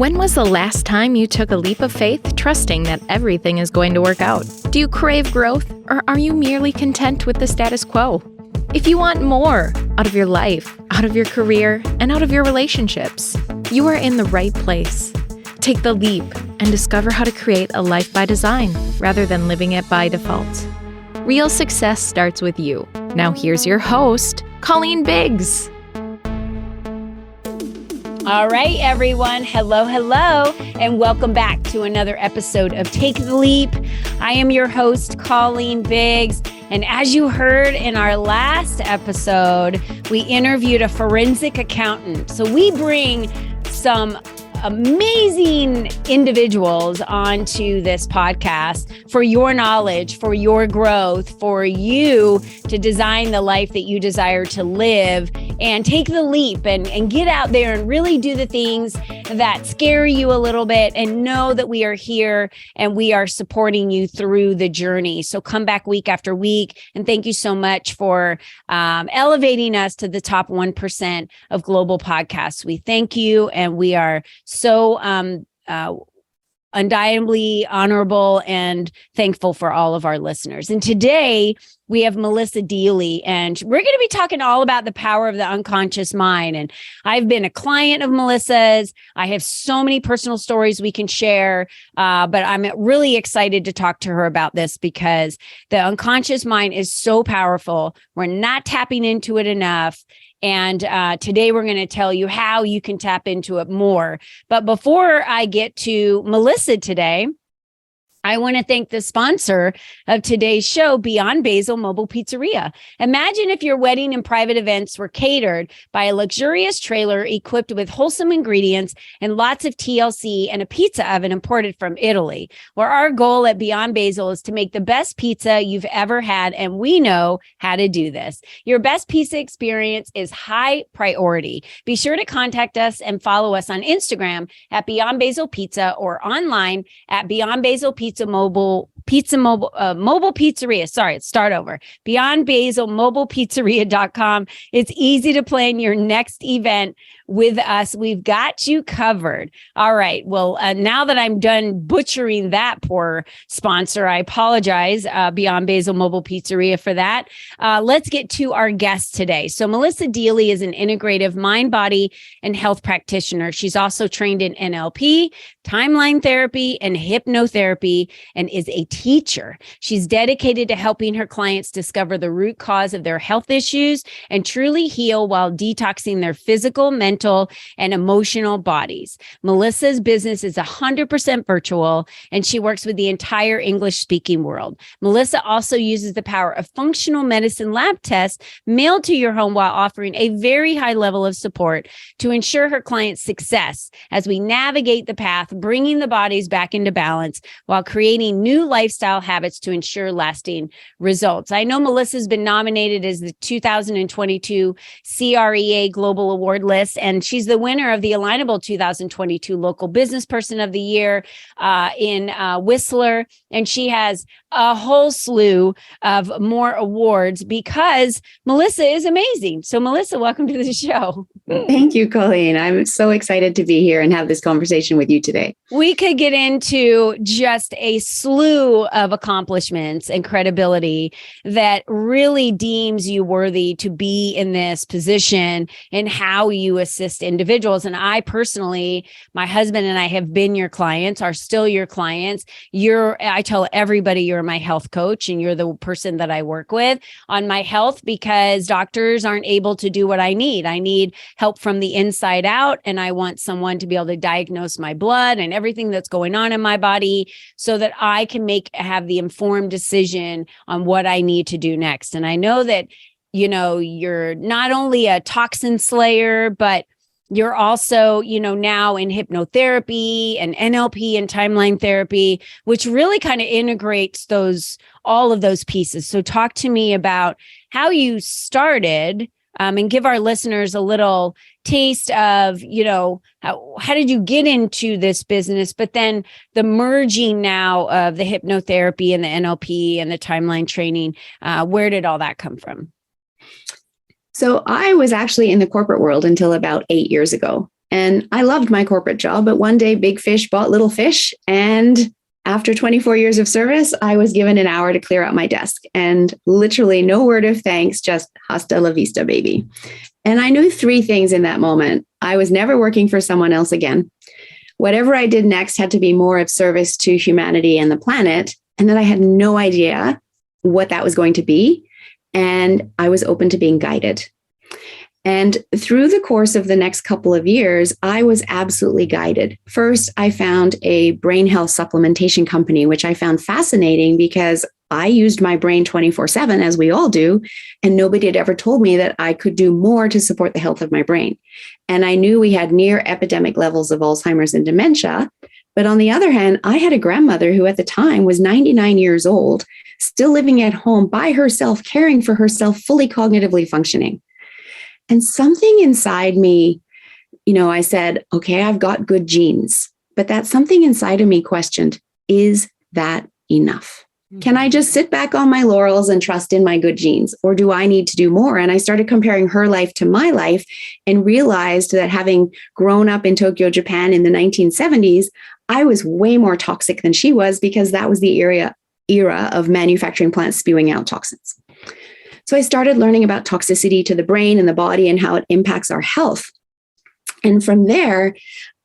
When was the last time you took a leap of faith, trusting that everything is going to work out? Do you crave growth, or are you merely content with the status quo? If you want more out of your life, out of your career, and out of your relationships, you are in the right place. Take the leap and discover how to create a life by design rather than living it by default. Real success starts with you. Now here's your host, Colleen Biggs. All right, everyone. Hello, and welcome back to another episode of Take the Leap. I am your host, Colleen Biggs. And as you heard in our last episode, we interviewed a forensic accountant. So we bring some amazing individuals onto this podcast for your knowledge, for your growth, for you to design the life that you desire to live and take the leap and get out there and really do the things that scare you a little bit and know that we are here and we are supporting you through the journey. So come back week after week. And thank you so much for elevating us to the top 1% of global podcasts. We thank you. And we are so undeniably honorable and thankful for all of our listeners. And today we have Melissa Deely, and we're going to be talking all about the power of the unconscious mind. And I've been a client of Melissa's. I have so many personal stories we can share, but I'm really excited to talk to her about this because the unconscious mind is so powerful. We're not tapping into it enough. And today we're going to tell you how you can tap into it more. But before I get to Melissa today, I want to thank the sponsor of today's show, Beyond Basil Mobile Pizzeria. Imagine if your wedding and private events were catered by a luxurious trailer equipped with wholesome ingredients and lots of TLC and a pizza oven imported from Italy. Where our goal at Beyond Basil is to make the best pizza you've ever had, and we know how to do this. Your best pizza experience is high priority. Be sure to contact us and follow us on Instagram at Beyond Basil Pizza or online at Beyond Basil Pizza Mobile Pizzeria. Sorry, let's start over. Beyond Basil Mobile Pizzeria.com. It's easy to plan your next event with us. We've got you covered. All right. Well, now that I'm done butchering that poor sponsor, I apologize, Beyond Basil Mobile Pizzeria, for that. Let's get to our guest today. So Melissa Deely is an integrative mind, body, and health practitioner. She's also trained in NLP, timeline therapy, and hypnotherapy, and is a teacher. She's dedicated to helping her clients discover the root cause of their health issues and truly heal while detoxing their physical, mental, and emotional bodies. Melissa's business is 100% virtual, and she works with the entire English-speaking world. Melissa also uses the power of functional medicine lab tests mailed to your home while offering a very high level of support to ensure her clients' success as we navigate the path, bringing the bodies back into balance while creating new lifestyle habits to ensure lasting results. I know Melissa's been nominated as the 2022 CREA Global Award list, and she's the winner of the Alignable 2022 Local Business Person of the Year in Whistler. And she has a whole slew of more awards because Melissa is amazing. So Melissa, welcome to the show. Thank you, Colleen. I'm so excited to be here and have this conversation with you today. We could get into just a slew of accomplishments and credibility that really deems you worthy to be in this position and how you assist individuals. And I personally, my husband and I have been your clients, are still your clients. I tell everybody you're my health coach and you're the person that I work with on my health because doctors aren't able to do what I need. I need help from the inside out, and I want someone to be able to diagnose my blood and everything that's going on in my body so that I can have the informed decision on what I need to do next. And I know that, you're not only a toxin slayer, but you're also, now in hypnotherapy and NLP and timeline therapy, which really kind of integrates all of those pieces. So talk to me about how you started and give our listeners a little taste of, how did you get into this business, but then the merging now of the hypnotherapy and the NLP and the timeline training, where did all that come from? So I was actually in the corporate world until about 8 years ago. And I loved my corporate job, but one day big fish bought little fish. And after 24 years of service, I was given an hour to clear out my desk, and literally no word of thanks, just hasta la vista, baby. And I knew three things in that moment. I was never working for someone else again. Whatever I did next had to be more of service to humanity and the planet. And that I had no idea what that was going to be. And I was open to being guided. And through the course of the next couple of years, I was absolutely guided. First, I found a brain health supplementation company, which I found fascinating because I used my brain 24/7, as we all do, and nobody had ever told me that I could do more to support the health of my brain. And I knew we had near epidemic levels of Alzheimer's and dementia. But on the other hand, I had a grandmother who at the time was 99 years old, still living at home by herself, caring for herself, fully cognitively functioning. And something inside me, I said, okay, I've got good genes, but that something inside of me questioned, is that enough? Can I just sit back on my laurels and trust in my good genes? Or do I need to do more? And I started comparing her life to my life and realized that having grown up in Tokyo, Japan in the 1970s, I was way more toxic than she was because that was the era of manufacturing plants spewing out toxins. So I started learning about toxicity to the brain and the body and how it impacts our health. And from there,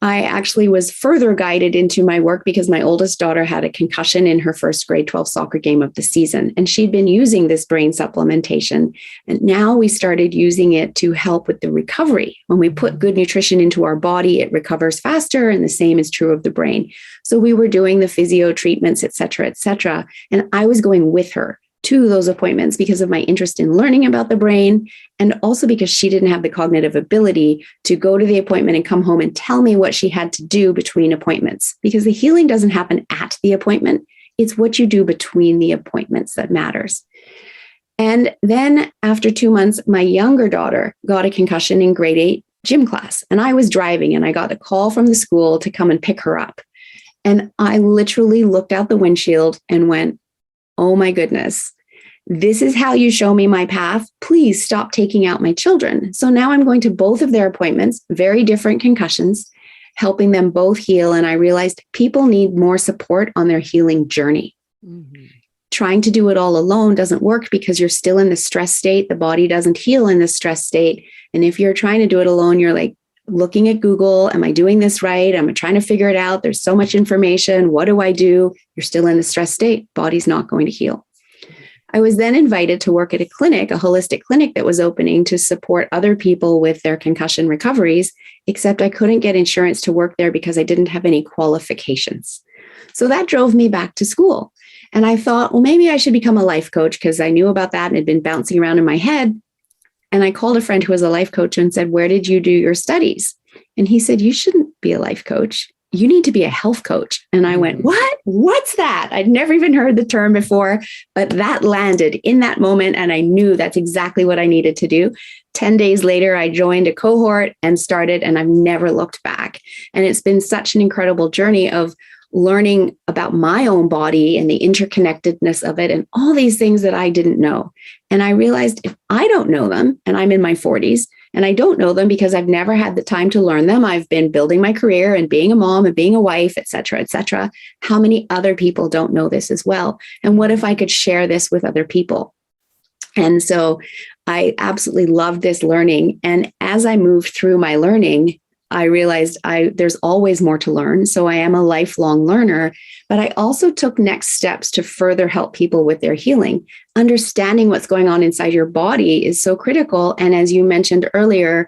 I actually was further guided into my work because my oldest daughter had a concussion in her first grade 12 soccer game of the season. And she'd been using this brain supplementation. And now we started using it to help with the recovery. When we put good nutrition into our body, it recovers faster. And the same is true of the brain. So we were doing the physio treatments, et cetera, et cetera. And I was going with her to those appointments because of my interest in learning about the brain, and also because she didn't have the cognitive ability to go to the appointment and come home and tell me what she had to do between appointments, because the healing doesn't happen at the appointment. It's what you do between the appointments that matters. And then after 2 months, my younger daughter got a concussion in grade 8 gym class, and I was driving and I got a call from the school to come and pick her up. And I literally looked out the windshield and went, oh my goodness, this is how you show me my path. Please stop taking out my children. So now I'm going to both of their appointments, very different concussions, helping them both heal. And I realized people need more support on their healing journey. Mm-hmm. Trying to do it all alone doesn't work because you're still in the stress state. The body doesn't heal in the stress state. And if you're trying to do it alone, you're like looking at Google. Am I doing this right? Am I trying to figure it out? There's so much information. What do I do? You're still in the stress state. Body's not going to heal. I was then invited to work at a clinic, a holistic clinic that was opening to support other people with their concussion recoveries, except I couldn't get insurance to work there because I didn't have any qualifications. So that drove me back to school. And I thought, well, maybe I should become a life coach because I knew about that and had been bouncing around in my head. And I called a friend who was a life coach and said, where did you do your studies? And he said, you shouldn't be a life coach. You need to be a health coach. And I went, what? What's that? I'd never even heard the term before, but that landed in that moment. And I knew that's exactly what I needed to do. 10 days later, I joined a cohort and started, and I've never looked back. And it's been such an incredible journey of learning about my own body and the interconnectedness of it and all these things that I didn't know. And I realized if I don't know them, and I'm in my 40s, and I don't know them because I've never had the time to learn them. I've been building my career and being a mom and being a wife, et cetera, et cetera. How many other people don't know this as well? And what if I could share this with other people? And so I absolutely loved this learning. And as I moved through my learning, I realized there's always more to learn. So I am a lifelong learner, but I also took next steps to further help people with their healing. Understanding what's going on inside your body is so critical. And as you mentioned earlier,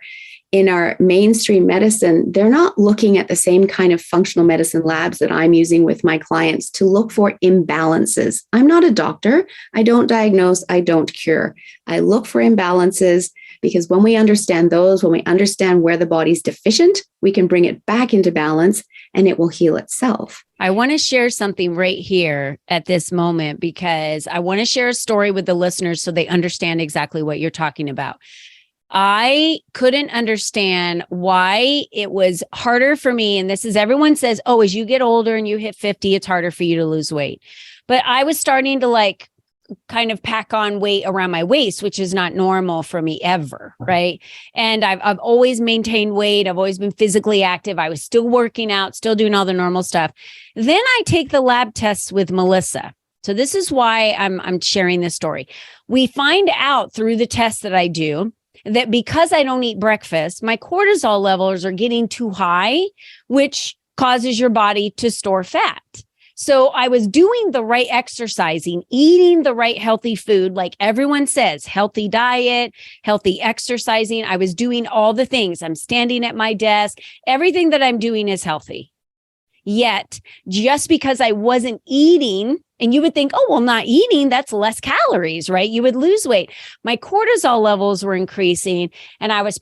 in our mainstream medicine, they're not looking at the same kind of functional medicine labs that I'm using with my clients to look for imbalances. I'm not a doctor. I don't diagnose. I don't cure. I look for imbalances. Because when we understand those, when we understand where the body's deficient, we can bring it back into balance and it will heal itself. I want to share something right here at this moment because I want to share a story with the listeners so they understand exactly what you're talking about. I couldn't understand why it was harder for me. And this is everyone says, oh, as you get older and you hit 50, it's harder for you to lose weight. But I was starting to kind of pack on weight around my waist, which is not normal for me ever. Right. And I've always maintained weight. I've always been physically active. I was still working out, still doing all the normal stuff. Then I take the lab tests with Melissa. So this is why I'm sharing this story. We find out through the tests that I do that because I don't eat breakfast, my cortisol levels are getting too high, which causes your body to store fat. So I was doing the right exercising, eating the right healthy food, like everyone says, healthy diet, healthy exercising. I was doing all the things. I'm standing at my desk. Everything that I'm doing is healthy. Yet, just because I wasn't eating, and you would think, oh, well, not eating, that's less calories, right? You would lose weight. My cortisol levels were increasing, and I was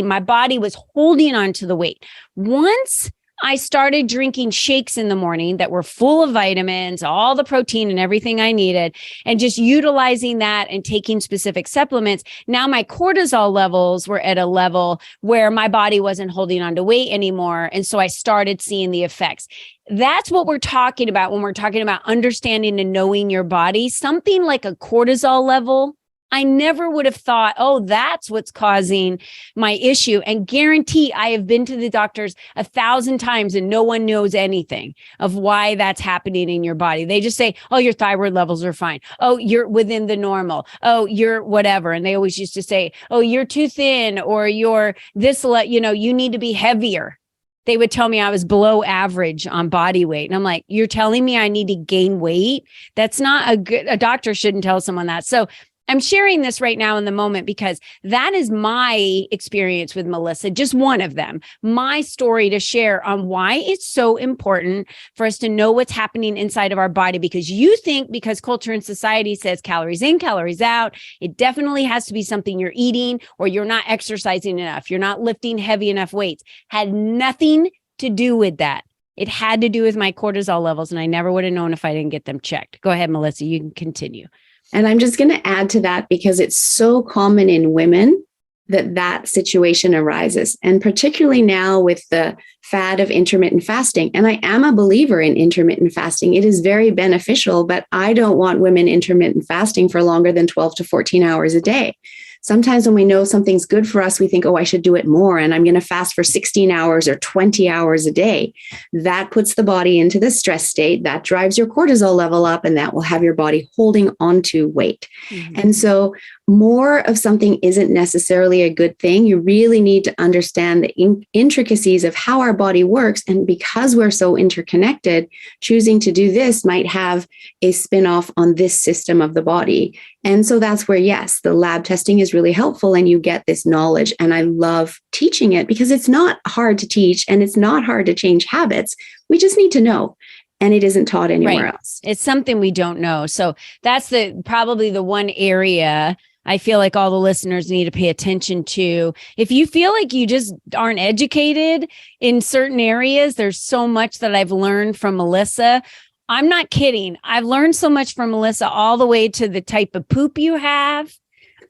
my body was holding on to the weight. Once I started drinking shakes in the morning that were full of vitamins, all the protein and everything I needed, and just utilizing that and taking specific supplements. Now my cortisol levels were at a level where my body wasn't holding on to weight anymore. And so I started seeing the effects. That's what we're talking about when we're talking about understanding and knowing your body. Something like a cortisol level, I never would have thought, oh, that's what's causing my issue. And guarantee I have been to the doctors 1,000 times and no one knows anything of why that's happening in your body. They just say, oh, your thyroid levels are fine. Oh, you're within the normal. Oh, you're whatever. And they always used to say, oh, you're too thin, or you're this, you need to be heavier. They would tell me I was below average on body weight. And I'm like, you're telling me I need to gain weight? That's not a doctor shouldn't tell someone that. So I'm sharing this right now in the moment because that is my experience with Melissa, just one of them, my story to share on why it's so important for us to know what's happening inside of our body. Because you think because culture and society says calories in, calories out, it definitely has to be something you're eating or you're not exercising enough. You're not lifting heavy enough weights. Had nothing to do with that. It had to do with my cortisol levels, and I never would have known if I didn't get them checked. Go ahead, Melissa, you can continue. And I'm just going to add to that because it's so common in women that situation arises. And particularly now with the fad of intermittent fasting. And I am a believer in intermittent fasting. It is very beneficial, but I don't want women intermittent fasting for longer than 12 to 14 hours a day. Sometimes when we know something's good for us, we think, oh, I should do it more. And I'm going to fast for 16 hours or 20 hours a day. That puts the body into the stress state. That drives your cortisol level up, and that will have your body holding onto weight. Mm-hmm. And so more of something isn't necessarily a good thing. You really need to understand the intricacies of how our body works. And because we're so interconnected, choosing to do this might have a spin-off on this system of the body. And so that's where, yes, the lab testing is really helpful and you get this knowledge. And I love teaching it because it's not hard to teach and it's not hard to change habits. We just need to know. And it isn't taught anywhere else. It's something we don't know. So that's probably the one area I feel like all the listeners need to pay attention to. If you feel like you just aren't educated in certain areas, there's so much that I've learned from Melissa. I'm not kidding. I've learned so much from Melissa, all the way to the type of poop you have,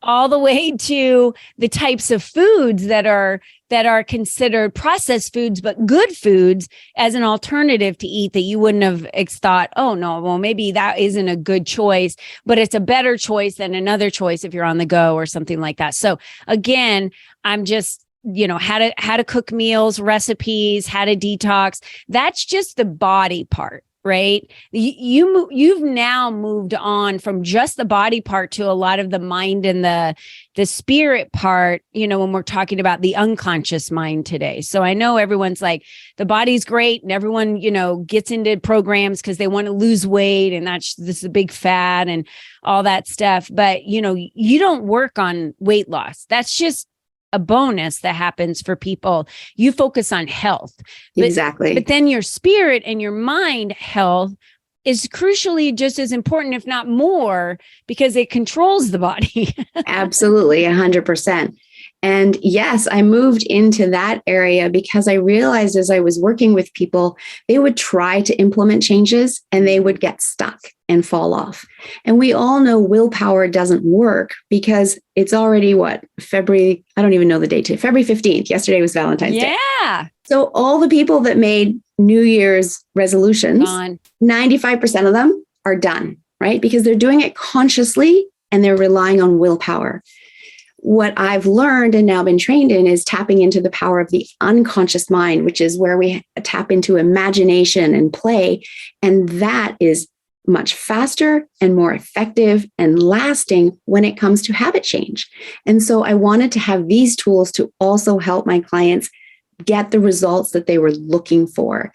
all the way to the types of foods that are considered processed foods, but good foods as an alternative to eat that you wouldn't have thought, oh no, well, maybe that isn't a good choice, but it's a better choice than another choice if you're on the go or something like that. So again, I'm just, how to cook meals, recipes, how to detox. That's just the body part. Right? You've now moved on from just the body part to a lot of the mind and the spirit part, when we're talking about the unconscious mind today. So I know everyone's like, the body's great and everyone, gets into programs because they want to lose weight and this is a big fad and all that stuff. But, you don't work on weight loss. That's just a bonus that happens for people. You focus on health. Exactly. But then your spirit and your mind health is crucially just as important, if not more, because it controls the body. Absolutely, 100%. And yes, I moved into that area because I realized as I was working with people, they would try to implement changes and they would get stuck and fall off. And we all know willpower doesn't work because it's already February, I don't even know the date, February 15th. Yesterday was Valentine's Day. Yeah. So all the people that made New Year's resolutions, 95% of them are done. right? Because they're doing it consciously and they're relying on willpower. What I've learned and now been trained in is tapping into the power of the unconscious mind, which is where we tap into imagination and play. And that is much faster and more effective and lasting when it comes to habit change. And so I wanted to have these tools to also help my clients get the results that they were looking for.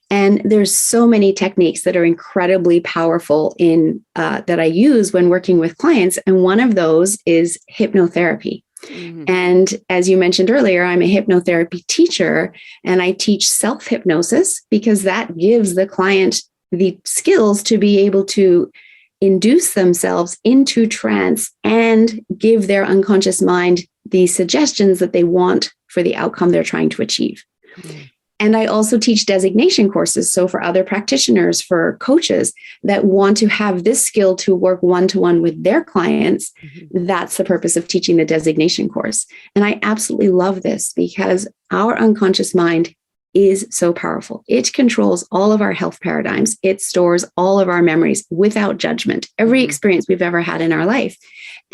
And there's so many techniques that are incredibly powerful in that I use when working with clients. And one of those is hypnotherapy. Mm-hmm. And as you mentioned earlier, I'm a hypnotherapy teacher, and I teach self-hypnosis because that gives the client the skills to be able to induce themselves into trance and give their unconscious mind the suggestions that they want for the outcome they're trying to achieve. Mm-hmm. And I also teach designation courses. So for other practitioners, for coaches that want to have this skill to work one-to-one with their clients, that's the purpose of teaching the designation course. And I absolutely love this because our unconscious mind is so powerful. It controls all of our health paradigms. It stores all of our memories without judgment, every experience we've ever had in our life.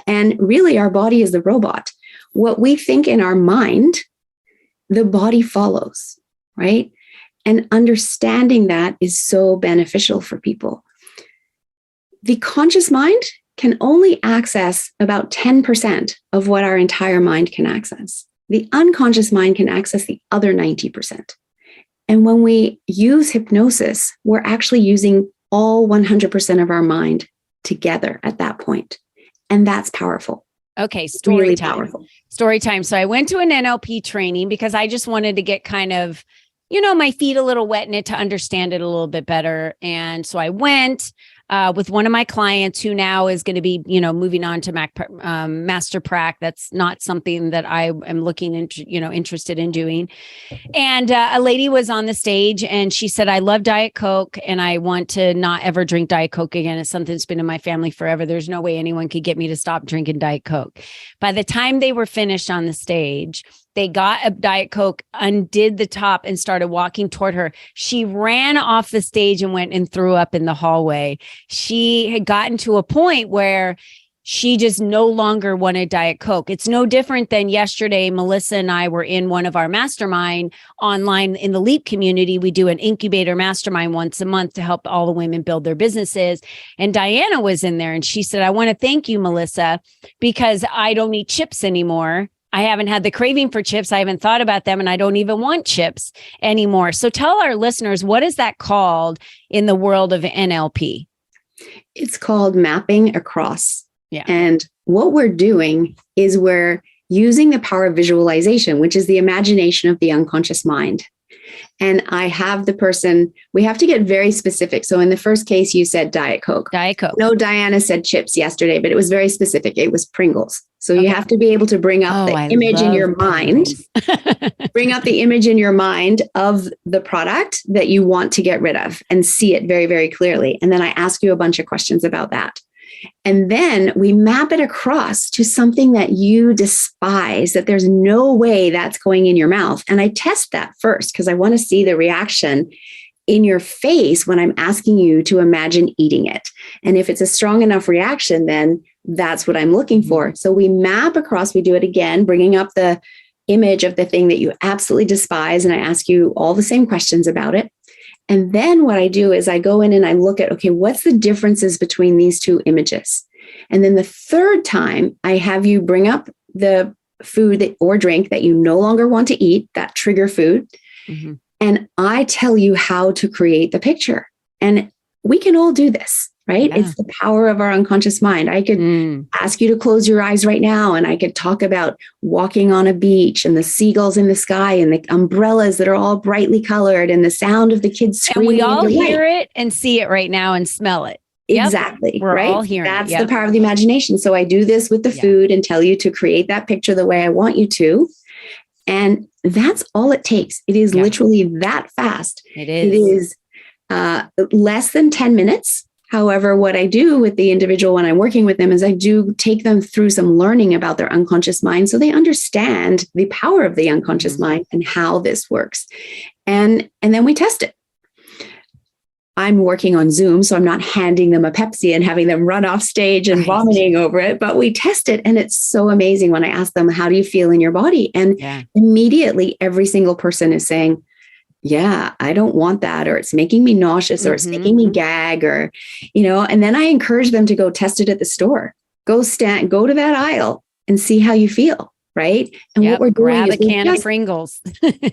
And really, our body is the robot. What we think in our mind, the body follows. Right? And understanding that is so beneficial for people. The conscious mind can only access about 10% of what our entire mind can access. The unconscious mind can access the other 90%. And when we use hypnosis, we're actually using all 100% of our mind together at that point. And that's powerful. Okay, story really time. Powerful. Story time. So I went to an NLP training because I just wanted to get kind of, my feet a little wet in it to understand it a little bit better. And so I went with one of my clients who now is going to be, moving on to Master Prac. That's not something that I am looking into, interested in doing. And a lady was on the stage and she said, I love Diet Coke and I want to not ever drink Diet Coke again. It's something that's been in my family forever. There's no way anyone could get me to stop drinking Diet Coke. By the time they were finished on the stage, they got a Diet Coke, undid the top, and started walking toward her. She ran off the stage and went and threw up in the hallway. She had gotten to a point where she just no longer wanted Diet Coke. It's no different than yesterday. Melissa and I were in one of our mastermind online in the LEAP community. We do an incubator mastermind once a month to help all the women build their businesses. And Diana was in there and she said, I want to thank you, Melissa, because I don't eat chips anymore. I haven't had the craving for chips. I haven't thought about them and I don't even want chips anymore. So tell our listeners, what is that called in the world of NLP? It's called mapping across. Yeah. And what we're doing is we're using the power of visualization, which is the imagination of the unconscious mind. And I have the person, we have to get very specific. So in the first case, you said Diet Coke. Diet Coke. No, Diana said chips yesterday, but it was very specific. It was Pringles. So you have to be able to bring up the image in your mind, bring up the image in your mind of the product that you want to get rid of and see it very, very clearly. And then I ask you a bunch of questions about that. And then we map it across to something that you despise, that there's no way that's going in your mouth. And I test that first because I want to see the reaction in your face when I'm asking you to imagine eating it. And if it's a strong enough reaction, then that's what I'm looking for. So we map across, we do it again, bringing up the image of the thing that you absolutely despise. And I ask you all the same questions about it. And then what I do is I go in and I look at, okay, what's the differences between these two images? And then the third time I have you bring up the food or drink that you no longer want to eat, that trigger food. Mm-hmm. And I tell you how to create the picture. And we can all do this, right? Yeah. It's the power of our unconscious mind. I could ask you to close your eyes right now and I could talk about walking on a beach and the seagulls in the sky and the umbrellas that are all brightly colored and the sound of the kids screaming. And we all hear it and see it right now and smell it. Exactly. We're right? all hearing That's it. the power of the imagination. So I do this with the food and tell you to create that picture the way I want you to. And that's all it takes. It is literally that fast. It is. It is less than 10 minutes. However, what I do with the individual when I'm working with them is I do take them through some learning about their unconscious mind so they understand the power of the unconscious mind and how this works. And then we test it. I'm working on Zoom, so I'm not handing them a Pepsi and having them run off stage and vomiting over it, but we test it. And it's so amazing when I ask them, how do you feel in your body? And immediately every single person is saying, yeah, I don't want that, or it's making me nauseous, or it's making me gag, or, and then I encourage them to go test it at the store. Go to that aisle and see how you feel. Right. And what we're doing is a can of Pringles.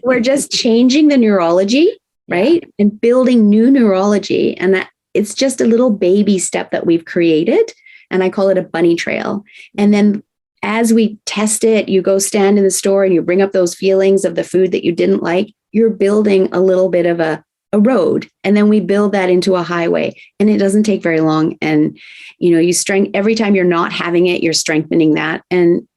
We're just changing the neurology. Right. And building new neurology. And that it's just a little baby step that we've created. And I call it a bunny trail. And then as we test it, you go stand in the store and you bring up those feelings of the food that you didn't like. You're building a little bit of a road. And then we build that into a highway. And it doesn't take very long. And, every time you're not having it, you're strengthening that. And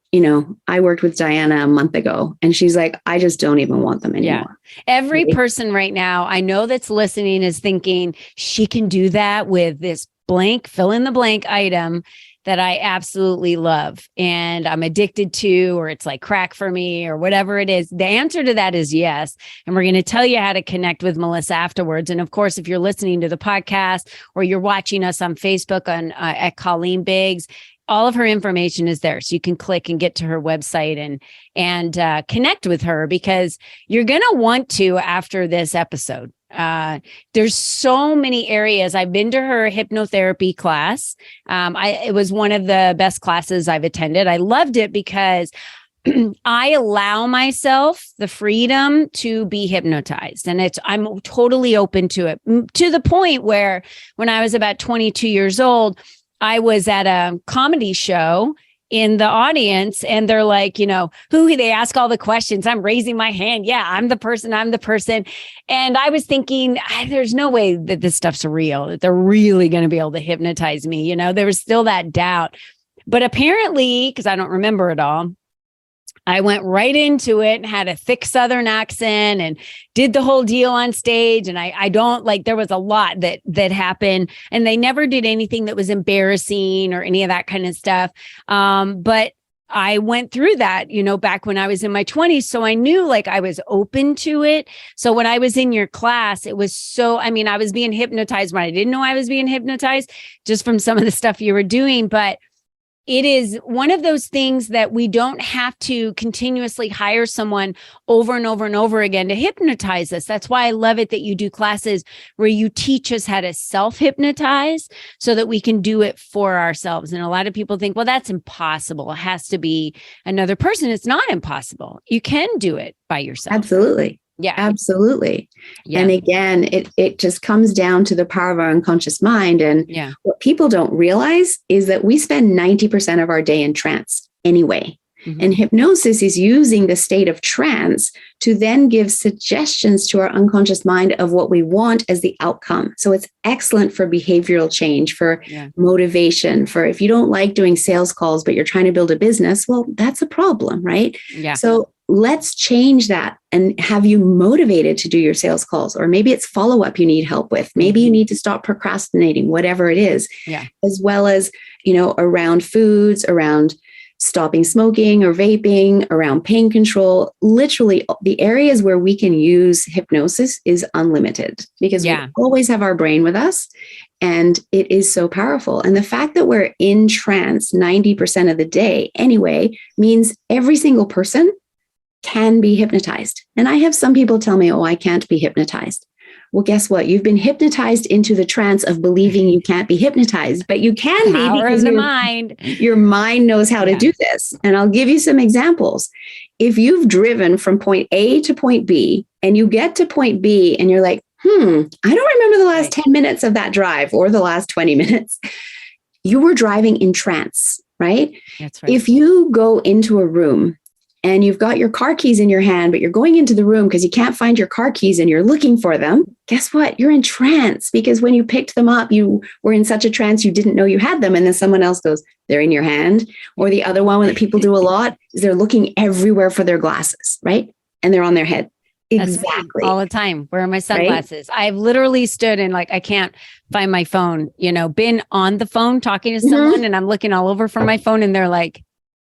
I worked with Diana a month ago and she's like, I just don't even want them anymore. Yeah. Every person right now I know that's listening is thinking she can do that with this blank, fill in the blank item that I absolutely love and I'm addicted to, or it's like crack for me or whatever it is. The answer to that is yes. And we're going to tell you how to connect with Melissa afterwards. And of course, if you're listening to the podcast or you're watching us on Facebook at Colleen Biggs, all of her information is there. So you can click and get to her website and connect with her, because you're going to want to after this episode. There's so many areas. I've been to her hypnotherapy class. It was one of the best classes I've attended. I loved it because I allow myself the freedom to be hypnotized, and I'm totally open to it, to the point where when I was about 22 years old, I was at a comedy show in the audience and they're like, they ask all the questions. I'm raising my hand. Yeah, I'm the person. And I was thinking, there's no way that this stuff's real, that they're really going to be able to hypnotize me. There was still that doubt. But apparently, because I don't remember it all, I went right into it and had a thick Southern accent and did the whole deal on stage. And I don't there was a lot that happened, and they never did anything that was embarrassing or any of that kind of stuff. But I went through that, back when I was in my 20s. So I knew I was open to it. So when I was in your class, it was I was being hypnotized when I didn't know I was being hypnotized just from some of the stuff you were doing. But it is one of those things that we don't have to continuously hire someone over and over and over again to hypnotize us. That's why I love it that you do classes where you teach us how to self-hypnotize so that we can do it for ourselves. And a lot of people think, well, that's impossible. It has to be another person. It's not impossible. You can do it by yourself. Absolutely. Yeah, absolutely. Yeah. And again, it just comes down to the power of our unconscious mind. And what people don't realize is that we spend 90% of our day in trance anyway. Mm-hmm. And hypnosis is using the state of trance to then give suggestions to our unconscious mind of what we want as the outcome. So it's excellent for behavioral change, for motivation, for if you don't like doing sales calls, but you're trying to build a business, well, that's a problem, right? Yeah. So let's change that and have you motivated to do your sales calls. Or maybe it's follow-up you need help with. Maybe you need to stop procrastinating, whatever it is. Yeah. As well as, around foods, around stopping smoking or vaping, around pain control. Literally the areas where we can use hypnosis is unlimited, because we always have our brain with us and it is so powerful. And the fact that we're in trance 90% of the day anyway means every single person can be hypnotized. And I have some people tell me, oh, I can't be hypnotized. Well, guess what? You've been hypnotized into the trance of believing you can't be hypnotized, but you can be, because your mind knows how to do this. And I'll give you some examples. If you've driven from point A to point B and you get to point B and you're like, I don't remember the last 10 minutes of that drive or the last 20 minutes, you were driving in trance, right? That's right. If you go into a room and you've got your car keys in your hand, but you're going into the room because you can't find your car keys and you're looking for them, guess what? You're in trance, because when you picked them up, you were in such a trance, you didn't know you had them. And then someone else goes, they're in your hand. Or the other one that people do a lot is they're looking everywhere for their glasses, right? And they're on their head. Exactly. All the time. Where are my sunglasses? Right? I've literally stood and I can't find my phone, been on the phone talking to someone and I'm looking all over for my phone and they're like,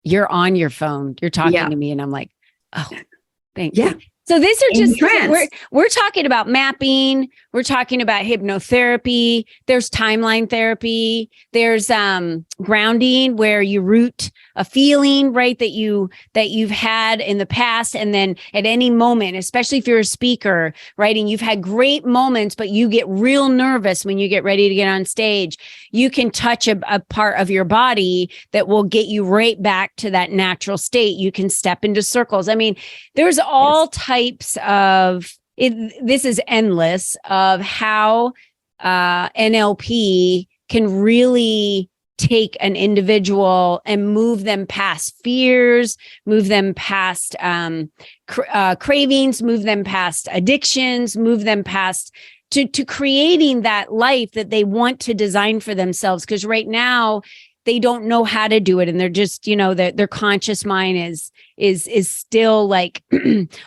you're on your phone. You're talking to me. And I'm like, oh, thanks. Yeah. So these are in just, trance. we're talking about mapping. We're talking about hypnotherapy. There's timeline therapy. There's grounding, where you root a feeling, right, that you've had in the past. And then at any moment, especially if you're a speaker, right, and you've had great moments, but you get real nervous when you get ready to get on stage, you can touch a part of your body that will get you right back to that natural state. You can step into circles. I mean, there's all types of it. This is endless of how NLP can really take an individual and move them past fears, move them past cravings, move them past addictions, move them past to creating that life that they want to design for themselves. Because right now they don't know how to do it, and they're just, their conscious mind is still like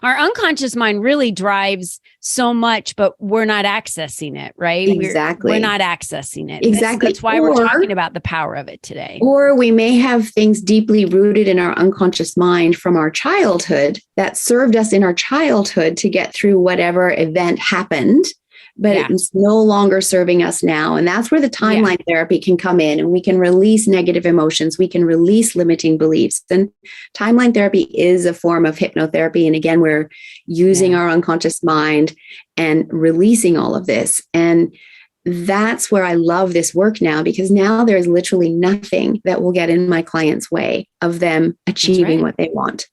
our unconscious mind really drives so much, but we're not accessing it, right? Exactly. We're not accessing it. Exactly. That's why we're talking about the power of it today. Or we may have things deeply rooted in our unconscious mind from our childhood that served us in our childhood to get through whatever event happened, but it's no longer serving us now. And that's where the timeline therapy can come in, and we can release negative emotions. We can release limiting beliefs. And timeline therapy is a form of hypnotherapy. And again, we're using our unconscious mind and releasing all of this. And that's where I love this work now, because now there's literally nothing that will get in my client's way of them achieving what they want.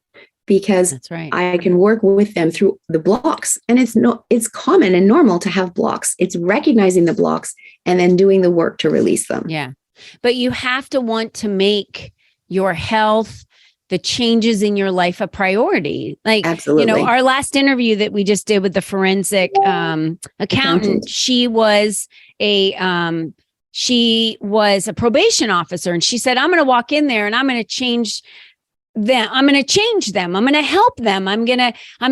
Because I can work with them through the blocks. And it's common and normal to have blocks. It's recognizing the blocks and then doing the work to release them. Yeah. But you have to want to make your health, the changes in your life, a priority. Like, absolutely. Our last interview that we just did with the forensic accountant, she was a probation officer. And she said, I'm going to walk in there and I'm going to change them. I'm going to change them. I'm going to help them. I'm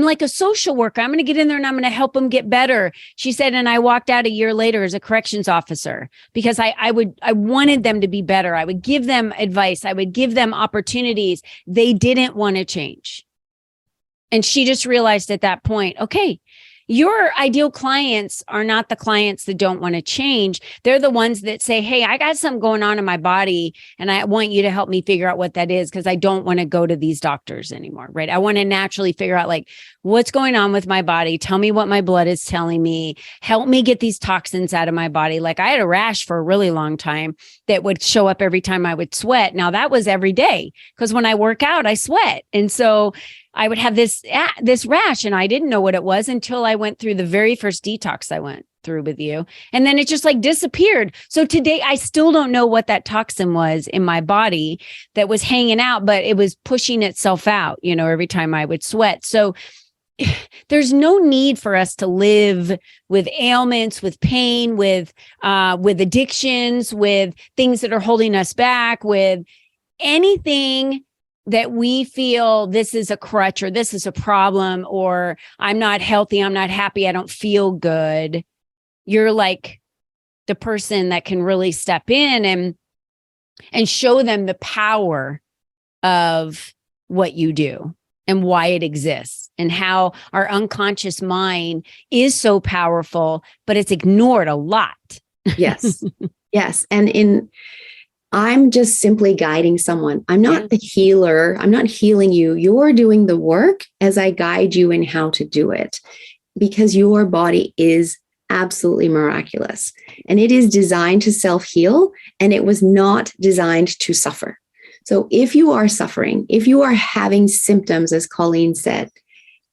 like a social worker. I'm going to get in there and I'm going to help them get better. She said, and I walked out a year later as a corrections officer because I wanted them to be better. I would give them advice. I would give them opportunities. They didn't want to change. And she just realized at that point, okay, your ideal clients are not the clients that don't want to change. They're the ones that say, hey, I got something going on in my body and I want you to help me figure out what that is, because I don't want to go to these doctors anymore, right? I want to naturally figure out like what's going on with my body. Tell me what my blood is telling me. Help me get these toxins out of my body. Like I had a rash for a really long time that would show up every time I would sweat. Now that was every day, because when I work out, I sweat. And so I would have this rash, and I didn't know what it was until I went through the very first detox I went through with you. And then it just like disappeared. So today I still don't know what that toxin was in my body that was hanging out, but it was pushing itself out, every time I would sweat. So there's no need for us to live with ailments, with pain, with addictions, with things that are holding us back, with anything that we feel this is a crutch or this is a problem, or I'm not healthy, I'm not happy, I don't feel good. You're like the person that can really step in and show them the power of what you do and why it exists and how our unconscious mind is so powerful, but it's ignored a lot. Yes. Yes. And I'm just simply guiding someone. I'm not the healer. I'm not healing you. You're doing the work as I guide you in how to do it, because your body is absolutely miraculous and it is designed to self-heal, and it was not designed to suffer. So if you are suffering, if you are having symptoms, as Colleen said,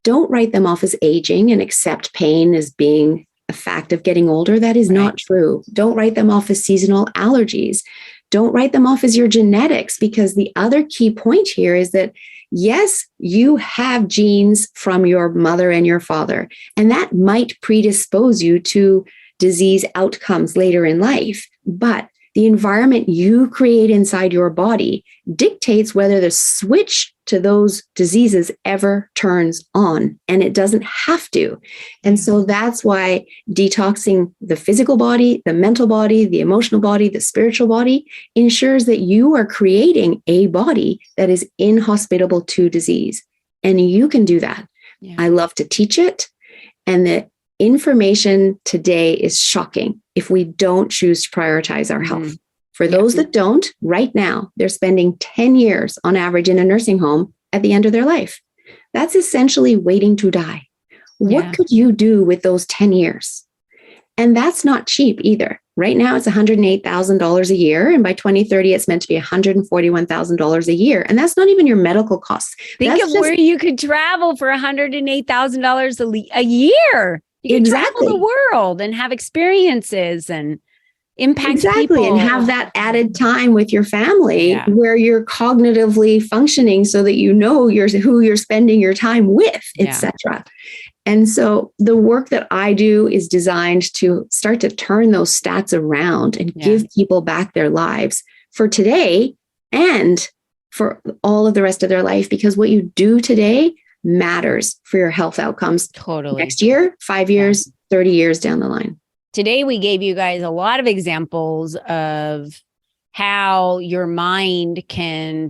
don't write them off as aging and accept pain as being a fact of getting older. That is not true. Don't write them off as seasonal allergies. Don't write them off as your genetics, because the other key point here is that, yes, you have genes from your mother and your father, and that might predispose you to disease outcomes later in life. But the environment you create inside your body dictates whether the switch to those diseases ever turns on, and it doesn't have to. And so that's why detoxing the physical body, the mental body, the emotional body, the spiritual body ensures that you are creating a body that is inhospitable to disease. And you can do that Yeah. I love to teach it. And the information today is shocking if we don't choose to prioritize our health. For those that don't, right now, they're spending 10 years on average in a nursing home at the end of their life. That's essentially waiting to die. What could you do with those 10 years? And that's not cheap either. Right now, it's $108,000 a year. And by 2030, it's meant to be $141,000 a year. And that's not even your medical costs. Think of where you could travel for $108,000 a year. You could travel the world and have experiences and impact people. And have that added time with your family where you're cognitively functioning so that you know who you're spending your time with, etc. And so the work that I do is designed to start to turn those stats around and give people back their lives for today and for all of the rest of their life, because what you do today matters for your health outcomes next year, 5 years, 30 years down the line. Today, we gave you guys a lot of examples of how your mind can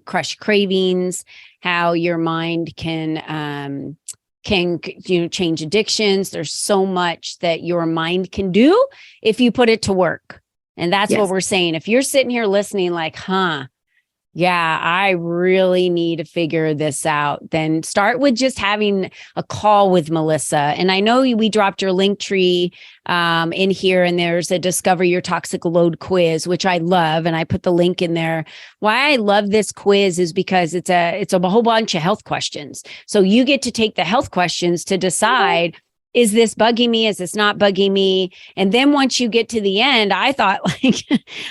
crush cravings, how your mind can change addictions. There's so much that your mind can do if you put it to work. And that's what we're saying. If you're sitting here listening like, I really need to figure this out, then start with just having a call with Melissa. And I know we dropped your link tree in here, and there's a Discover Your Toxic Load quiz, which I love. And I put the link in there. Why I love this quiz is because it's a whole bunch of health questions. So you get to take the health questions to decide, is this bugging me? Is this not bugging me? And then once you get to the end, I thought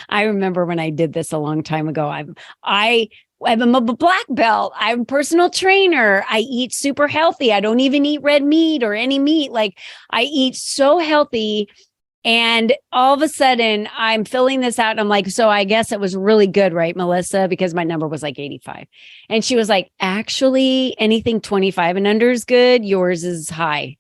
I remember when I did this a long time ago, I'm a black belt. I'm a personal trainer. I eat super healthy. I don't even eat red meat or any meat. Like, I eat so healthy. And all of a sudden I'm filling this out. And I'm like, so I guess it was really good, right, Melissa? Because my number was like 85. And she was like, actually, anything 25 and under is good. Yours is high.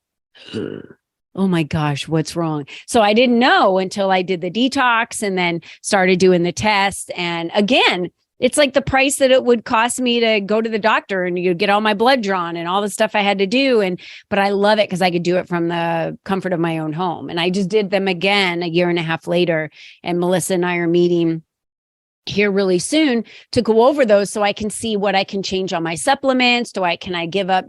Oh my gosh, what's wrong? So I didn't know until I did the detox and then started doing the test. And again, it's like the price that it would cost me to go to the doctor and you get all my blood drawn and all the stuff I had to do. But I love it because I could do it from the comfort of my own home. And I just did them again a year and a half later. And Melissa and I are meeting here really soon to go over those so I can see what I can change on my supplements. Can I give up,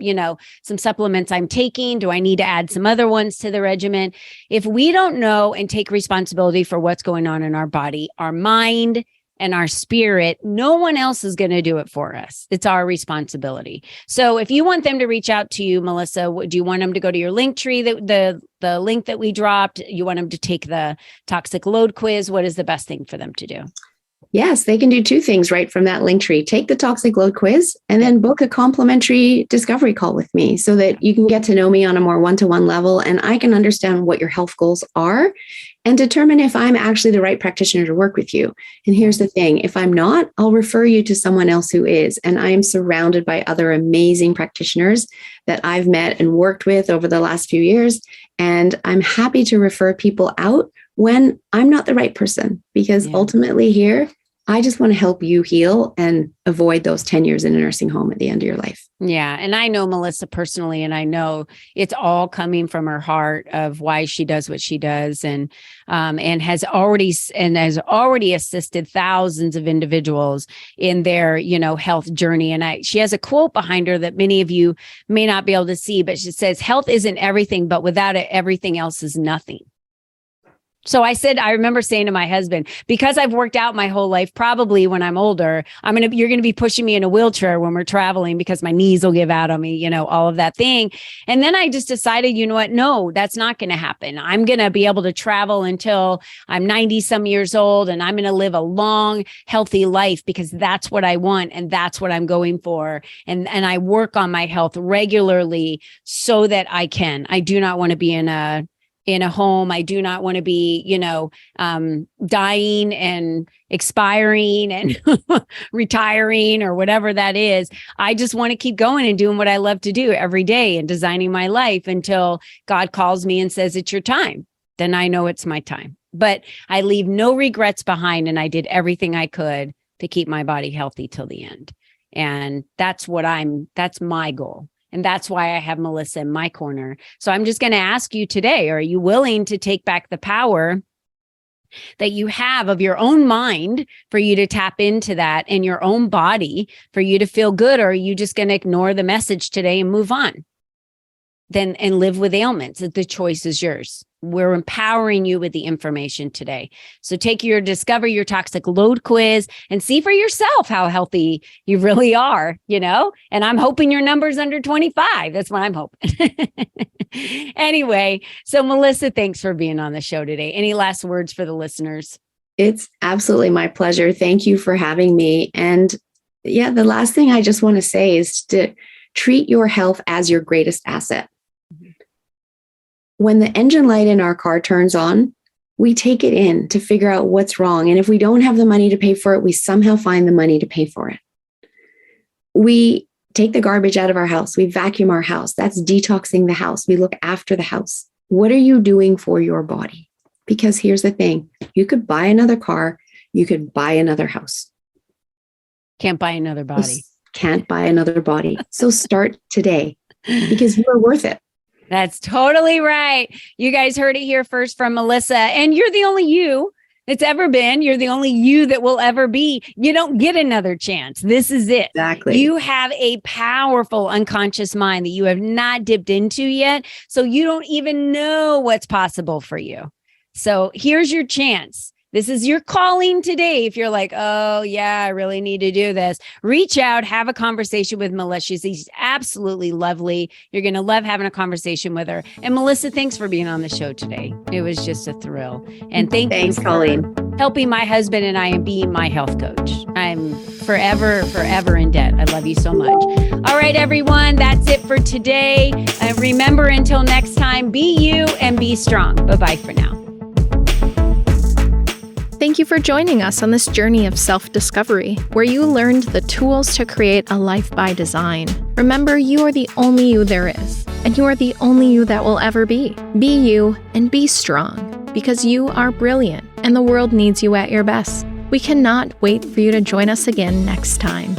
some supplements I'm taking? Do I need to add some other ones to the regimen? If we don't know and take responsibility for what's going on in our body, our mind, and our spirit, no one else is going to do it for us. It's our responsibility. So if you want them to reach out to you, Melissa, do you want them to go to your link tree, the link that we dropped? You want them to take the toxic load quiz? What is the best thing for them to do? Yes, they can do two things right from that link tree. Take the toxic load quiz and then book a complimentary discovery call with me so that you can get to know me on a more one-to-one level and I can understand what your health goals are and determine if I'm actually the right practitioner to work with you. And here's the thing, if I'm not, I'll refer you to someone else who is. And I am surrounded by other amazing practitioners that I've met and worked with over the last few years. And I'm happy to refer people out when I'm not the right person, because ultimately here, I just want to help you heal and avoid those 10 years in a nursing home at the end of your life. Yeah. And I know Melissa personally, and I know it's all coming from her heart of why she does what she does and has already assisted thousands of individuals in their, health journey. And she has a quote behind her that many of you may not be able to see, but she says, health isn't everything, but without it, everything else is nothing. So I remember saying to my husband, because I've worked out my whole life, probably when I'm older, you're going to be pushing me in a wheelchair when we're traveling because my knees will give out on me, all of that thing. And then I just decided, you know what? No, that's not going to happen. I'm going to be able to travel until I'm 90 some years old and I'm going to live a long, healthy life because that's what I want. And that's what I'm going for. And I work on my health regularly so that I do not want to be in a home. I do not want to be, dying and expiring and retiring or whatever that is. I just want to keep going and doing what I love to do every day and designing my life until God calls me and says, it's your time. Then I know it's my time. But I leave no regrets behind. And I did everything I could to keep my body healthy till the end. And that's my goal. And that's why I have Melissa in my corner. So I'm just going to ask you today, are you willing to take back the power that you have of your own mind for you to tap into that, and your own body for you to feel good? Or are you just going to ignore the message today and move on? Then and live with ailments. The choice is yours. We're empowering you with the information today. So discover your toxic load quiz and see for yourself how healthy you really are, and I'm hoping your number's under 25. That's what I'm hoping. Anyway, so Melissa, thanks for being on the show today. Any last words for the listeners? It's absolutely my pleasure. Thank you for having me. And yeah, the last thing I just want to say is to treat your health as your greatest asset. When the engine light in our car turns on, we take it in to figure out what's wrong. And if we don't have the money to pay for it, we somehow find the money to pay for it. We take the garbage out of our house. We vacuum our house. That's detoxing the house. We look after the house. What are you doing for your body? Because here's the thing. You could buy another car. You could buy another house. Can't buy another body. Can't buy another body. So start today because you are worth it. That's totally right. You guys heard it here first from Melissa, and you're the only you that's ever been. You're the only you that will ever be. You don't get another chance. This is it. Exactly. You have a powerful unconscious mind that you have not dipped into yet. So you don't even know what's possible for you. So here's your chance. This is your calling today. If you're like, oh, yeah, I really need to do this, reach out, have a conversation with Melissa. She's absolutely lovely. You're going to love having a conversation with her. And Melissa, thanks for being on the show today. It was just a thrill. And thanks, Colleen, helping my husband and I and being my health coach. I'm forever in debt. I love you so much. All right, everyone, that's it for today. Remember, until next time, be you and be strong. Bye-bye for now. Thank you for joining us on this journey of self-discovery, where you learned the tools to create a life by design. Remember, you are the only you there is, and you are the only you that will ever be. Be you and be strong, because you are brilliant, and the world needs you at your best. We cannot wait for you to join us again next time.